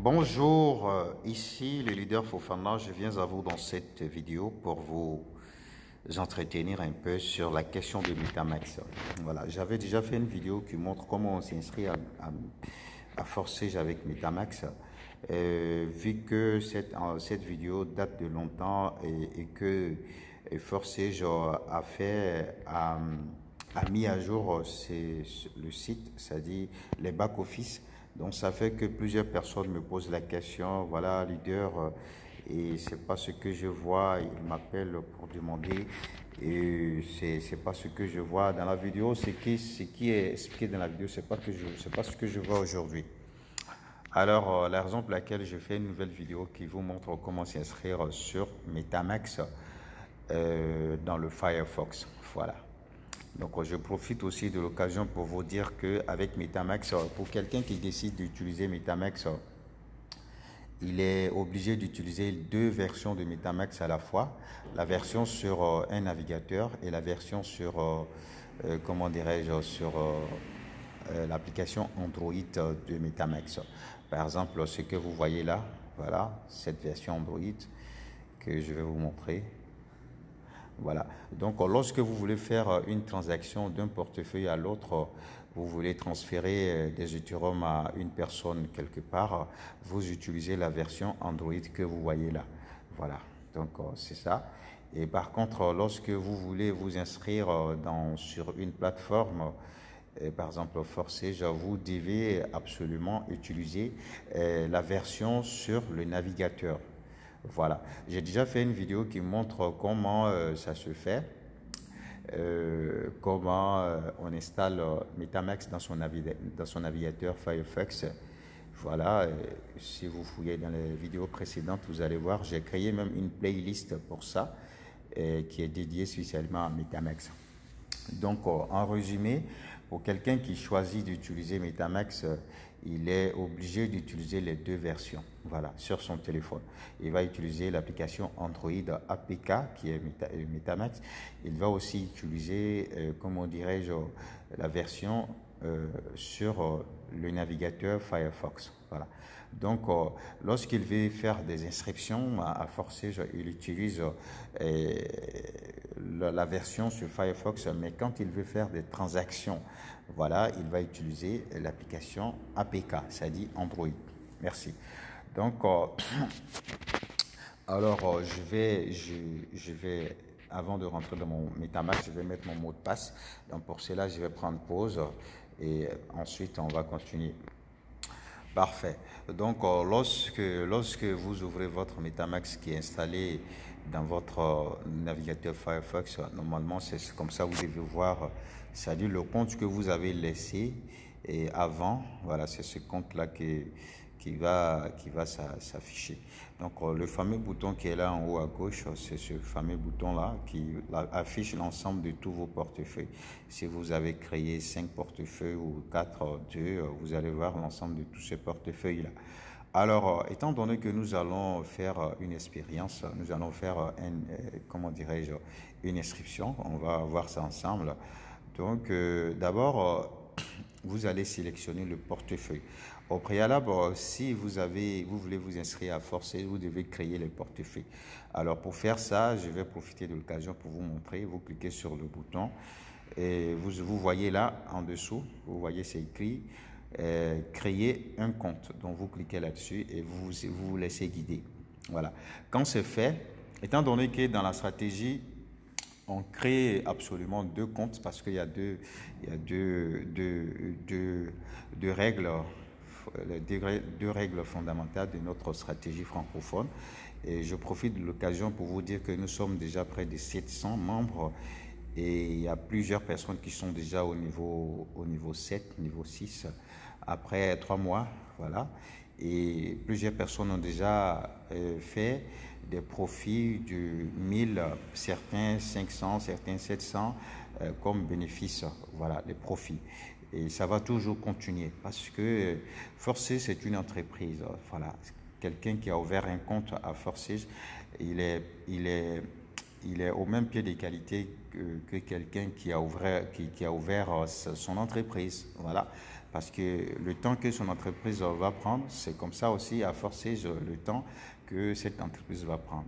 Bonjour, ici le leader Fofana. Je viens à vous dans cette vidéo pour vous entretenir un peu sur la question de Metamax. Voilà, j'avais déjà fait une vidéo qui montre comment on s'inscrit à Forcege avec Metamax. Vu que cette vidéo date de longtemps et que Forcege a mis à jour le site, c'est-à-dire les back-office. Donc ça fait que plusieurs personnes me posent la question, voilà, leader, et c'est pas ce que je vois, ils m'appellent pour demander, et c'est pas ce que je vois dans la vidéo, ce qui est expliqué dans la vidéo, c'est pas ce que je vois aujourd'hui. Alors, la raison pour laquelle je fais une nouvelle vidéo qui vous montre comment s'inscrire sur Metamax dans le Firefox, voilà. Donc, je profite aussi de l'occasion pour vous dire qu'avec Metamax, pour quelqu'un qui décide d'utiliser Metamax, il est obligé d'utiliser deux versions de Metamax à la fois. La version sur un navigateur et la version sur, comment dirais-je, sur l'application Android de Metamax. Par exemple, ce que vous voyez là, voilà, cette version Android que je vais vous montrer. Voilà. Donc, lorsque vous voulez faire une transaction d'un portefeuille à l'autre, vous voulez transférer des Ethereum à une personne quelque part, vous utilisez la version Android que vous voyez là. Voilà. Donc, c'est ça. Et par contre, lorsque vous voulez vous inscrire sur une plateforme, par exemple Forcege, vous devez absolument utiliser la version sur le navigateur. Voilà, j'ai déjà fait une vidéo qui montre comment ça se fait, comment on installe Metamax dans son navigateur Firefox. Voilà, si vous fouillez dans les vidéos précédentes, vous allez voir, j'ai créé même une playlist pour ça, qui est dédiée spécialement à Metamax. Donc, en résumé, pour quelqu'un qui choisit d'utiliser Metamax, il est obligé d'utiliser les deux versions, voilà, sur son téléphone. Il va utiliser l'application Android APK qui est Metamax. Il va aussi utiliser, comment dirais-je, la version sur le navigateur Firefox. Voilà. Donc, lorsqu'il veut faire des inscriptions à Forcege, il utilise la version sur Firefox, mais quand il veut faire des transactions, voilà, il va utiliser l'application APK, c'est-à-dire Android. Merci. Donc, alors, je vais, avant de rentrer dans mon Metamask, je vais mettre mon mot de passe. Donc, pour cela, je vais prendre pause et ensuite, on va continuer. Parfait. Donc, lorsque vous ouvrez votre Metamask qui est installé dans votre navigateur Firefox, normalement, c'est comme ça, vous devez voir, c'est-à-dire le compte que vous avez laissé et avant, voilà, c'est ce compte-là qui va s'afficher. Donc, le fameux bouton qui est là en haut à gauche, c'est ce fameux bouton-là qui affiche l'ensemble de tous vos portefeuilles. Si vous avez créé 5 portefeuilles ou 4, 2, vous allez voir l'ensemble de tous ces portefeuilles-là. Alors, étant donné que nous allons faire une expérience, nous allons faire comment dirais-je, une inscription, on va voir ça ensemble. Donc, d'abord, vous allez sélectionner le portefeuille. Au préalable, si vous voulez vous inscrire à Forcege, vous devez créer les portefeuilles. Alors pour faire ça, je vais profiter de l'occasion pour vous montrer. Vous cliquez sur le bouton et vous voyez là en dessous, vous voyez c'est écrit créer un compte. Donc vous cliquez là-dessus et vous laissez guider. Voilà. Quand c'est fait, étant donné que dans la stratégie, on crée absolument deux comptes parce qu'il y a deux règles, deux règles fondamentales de notre stratégie francophone. Et je profite de l'occasion pour vous dire que nous sommes déjà près de 700 membres et il y a plusieurs personnes qui sont déjà au niveau 7, niveau 6, après 3 mois, voilà. Et plusieurs personnes ont déjà fait des profits de 1000, certains 500, certains 700 comme bénéfice, voilà, les profits. Et ça va toujours continuer parce que Forcege, c'est une entreprise, voilà. Quelqu'un qui a ouvert un compte à Forcege, il est au même pied d'égalité que quelqu'un qui a ouvert son entreprise. Voilà. Parce que le temps que son entreprise va prendre, c'est comme ça aussi à forcer le temps que cette entreprise va prendre.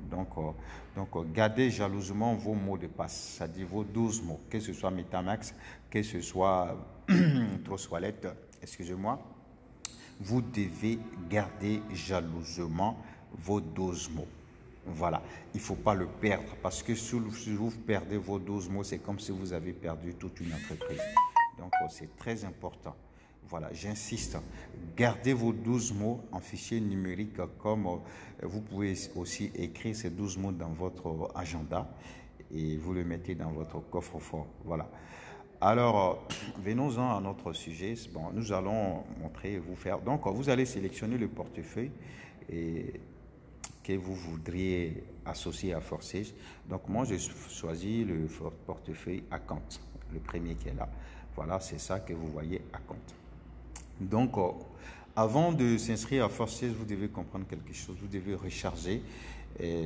Gardez jalousement vos mots de passe, c'est-à-dire vos 12 mots, que ce soit Metamax, que ce soit Trust Wallet, excusez-moi. Vous devez garder jalousement vos 12 mots. Voilà, il ne faut pas le perdre parce que si vous perdez vos 12 mots, c'est comme si vous avez perdu toute une entreprise. Donc, c'est très important. Voilà, j'insiste, gardez vos 12 mots en fichier numérique comme vous pouvez aussi écrire ces 12 mots dans votre agenda et vous le mettez dans votre coffre-fort. Voilà. Alors, venons-en à notre sujet. Bon, nous allons montrer, vous faire. Donc, vous allez sélectionner le portefeuille que vous voudriez associer à Forsage. Donc, moi, je choisis le portefeuille Account, le premier qui est là. Voilà, c'est ça que vous voyez Account. Donc, avant de s'inscrire à Forsage, vous devez comprendre quelque chose. Vous devez recharger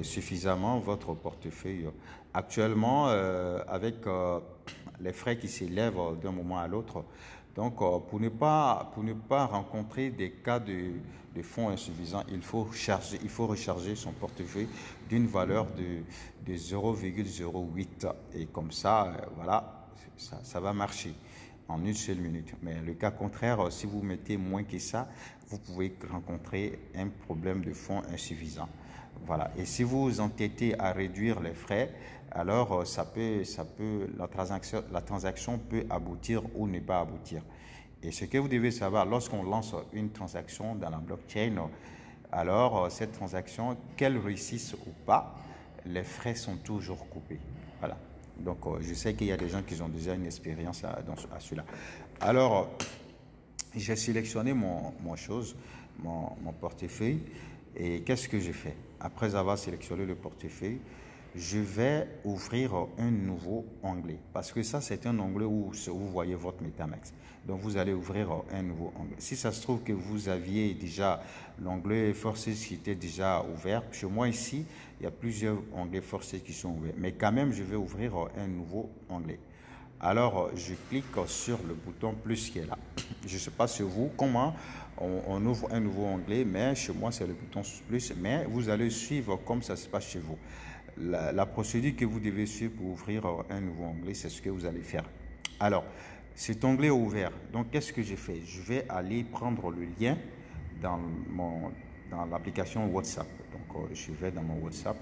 suffisamment votre portefeuille. Actuellement, avec les frais qui s'élèvent d'un moment à l'autre, donc pour ne pas rencontrer des cas de fonds insuffisants, il faut recharger son portefeuille d'une valeur de 0,08 et comme ça, voilà, ça va marcher en une seule minute. Mais le cas contraire, si vous mettez moins que ça, vous pouvez rencontrer un problème de fonds insuffisant. Voilà. Et si vous vous entêtez à réduire les frais, alors la transaction peut aboutir ou ne pas aboutir. Et ce que vous devez savoir, lorsqu'on lance une transaction dans la blockchain, alors cette transaction, qu'elle réussisse ou pas, les frais sont toujours coupés. Voilà. Donc, je sais qu'il y a des gens qui ont déjà une expérience à cela. Alors, j'ai sélectionné mon portefeuille. Et qu'est-ce que je fais? Après avoir sélectionné le portefeuille, je vais ouvrir un nouveau onglet. Parce que ça, c'est un onglet où vous voyez votre Metamax. Donc, vous allez ouvrir un nouveau onglet. Si ça se trouve que vous aviez déjà l'onglet Forsage qui était déjà ouvert, chez moi ici, il y a plusieurs onglets Forsage qui sont ouverts. Mais quand même, je vais ouvrir un nouveau onglet. Alors, je clique sur le bouton plus qui est là. Je ne sais pas sur vous comment on ouvre un nouveau onglet, mais chez moi, c'est le bouton plus. Mais vous allez suivre comme ça se passe chez vous. La procédure que vous devez suivre pour ouvrir un nouveau onglet, c'est ce que vous allez faire. Alors, cet onglet est ouvert. Donc, qu'est-ce que j'ai fait? Je vais aller prendre le lien dans l'application WhatsApp. Donc, je vais dans mon WhatsApp.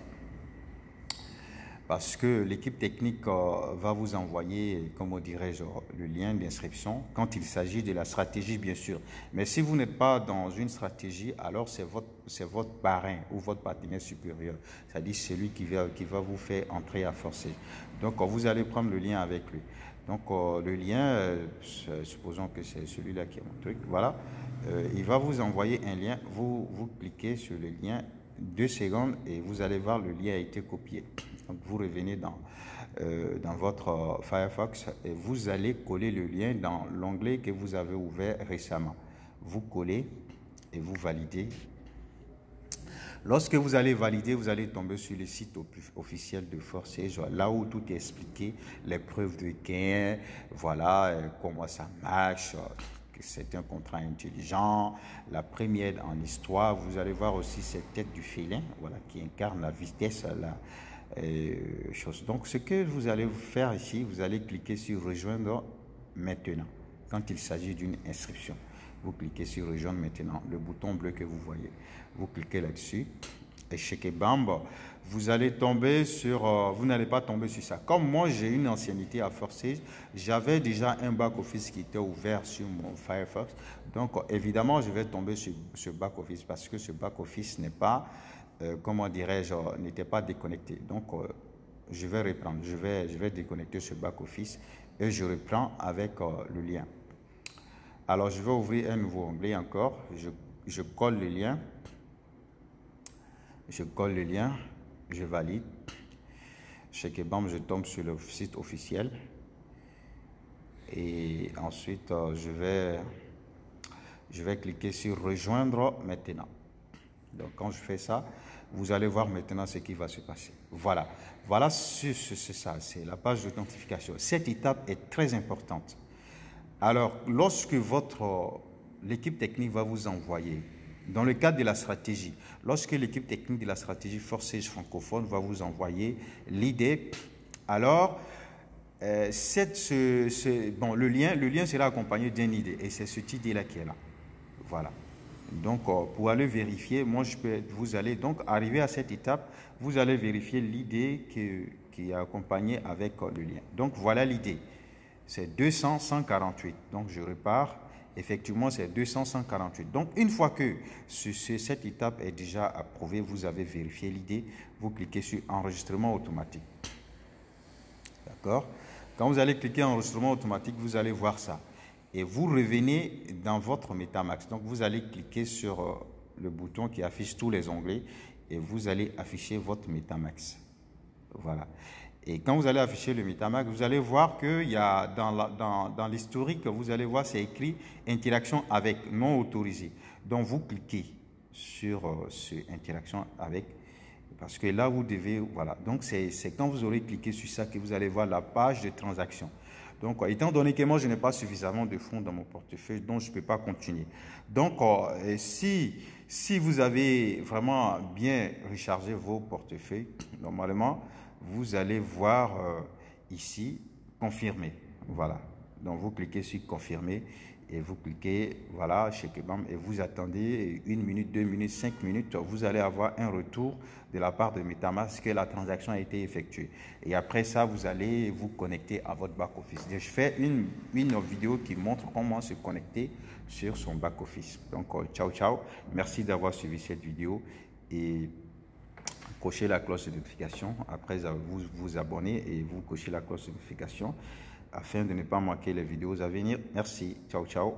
Parce que l'équipe technique va vous envoyer, comment dirais-je, le lien d'inscription quand il s'agit de la stratégie, bien sûr. Mais si vous n'êtes pas dans une stratégie, alors c'est votre parrain ou votre partenaire supérieur, c'est-à-dire celui qui va vous faire entrer à forcer. Donc, vous allez prendre le lien avec lui. Donc, le lien, supposons que c'est celui-là qui est mon truc, voilà. Il va vous envoyer un lien, vous cliquez sur le lien, 2 secondes et vous allez voir le lien a été copié. Donc vous revenez dans votre Firefox et vous allez coller le lien dans l'onglet que vous avez ouvert récemment. Vous collez et vous validez. Lorsque vous allez valider, vous allez tomber sur le site officiel de Forsage, là où tout est expliqué, les preuves de gain, voilà, comment ça marche, que c'est un contrat intelligent, la première en histoire. Vous allez voir aussi cette tête du félin, voilà, qui incarne la vitesse, chose. Donc, ce que vous allez faire ici, vous allez cliquer sur rejoindre maintenant. Quand il s'agit d'une inscription, vous cliquez sur rejoindre maintenant, le bouton bleu que vous voyez. Vous cliquez là-dessus et chez Kebamb, vous allez tomber sur, vous n'allez pas tomber sur ça. Comme moi, j'ai une ancienneté à Forsage, j'avais déjà un back-office qui était ouvert sur mon Firefox. Donc, évidemment, je vais tomber sur ce back-office parce que ce back-office n'est pas, comment dirais-je, n'était pas déconnecté. Donc, je vais reprendre, je vais déconnecter ce back-office et je reprends avec le lien. Alors, je vais ouvrir un nouveau onglet encore. Je colle le lien. Je colle le lien. Je valide. Chez Kebamb, je tombe sur le site officiel. Et ensuite, je vais cliquer sur rejoindre maintenant. Donc, quand je fais ça, vous allez voir maintenant ce qui va se passer. Voilà. Voilà, c'est ça. C'est la page d'authentification. Cette étape est très importante. Alors, lorsque l'équipe technique va vous envoyer, dans le cadre de la stratégie, lorsque l'équipe technique de la stratégie Forsage francophone va vous envoyer l'idée, alors, bon, le lien sera accompagné d'une idée, et c'est cette idée-là qui est là. Voilà. Donc, pour aller vérifier, vous allez donc arriver à cette étape, vous allez vérifier l'idée qui est accompagnée avec le lien. Donc, voilà l'idée. C'est 200 148. Donc, je repars. Effectivement, c'est 200 148. Donc, une fois que cette étape est déjà approuvée, vous avez vérifié l'idée, vous cliquez sur enregistrement automatique. D'accord? Quand vous allez cliquer enregistrement automatique, vous allez voir ça. Et vous revenez dans votre MetaMask. Donc, vous allez cliquer sur le bouton qui affiche tous les onglets et vous allez afficher votre MetaMask. Voilà. Et quand vous allez afficher le MetaMask, vous allez voir qu'il y a dans l'historique, vous allez voir, c'est écrit interaction avec, non autorisé. Donc, vous cliquez sur interaction avec, parce que là, vous devez, voilà. Donc, c'est quand vous aurez cliqué sur ça que vous allez voir la page de transaction. Donc, étant donné que moi, je n'ai pas suffisamment de fonds dans mon portefeuille, donc je ne peux pas continuer. Donc, si vous avez vraiment bien rechargé vos portefeuilles, normalement, vous allez voir ici, confirmer. Voilà. Donc, vous cliquez sur confirmer et vous cliquez, voilà, chez Kebam et vous attendez 1 minute, 2 minutes, 5 minutes. Vous allez avoir un retour de la part de MetaMask que la transaction a été effectuée. Et après ça, vous allez vous connecter à votre back-office. Je fais une vidéo qui montre comment se connecter sur son back-office. Donc, ciao, ciao. Merci d'avoir suivi cette vidéo et cochez la cloche de notification. Après, vous vous abonnez et vous cochez la cloche de notification afin de ne pas manquer les vidéos à venir. Merci. Ciao, ciao.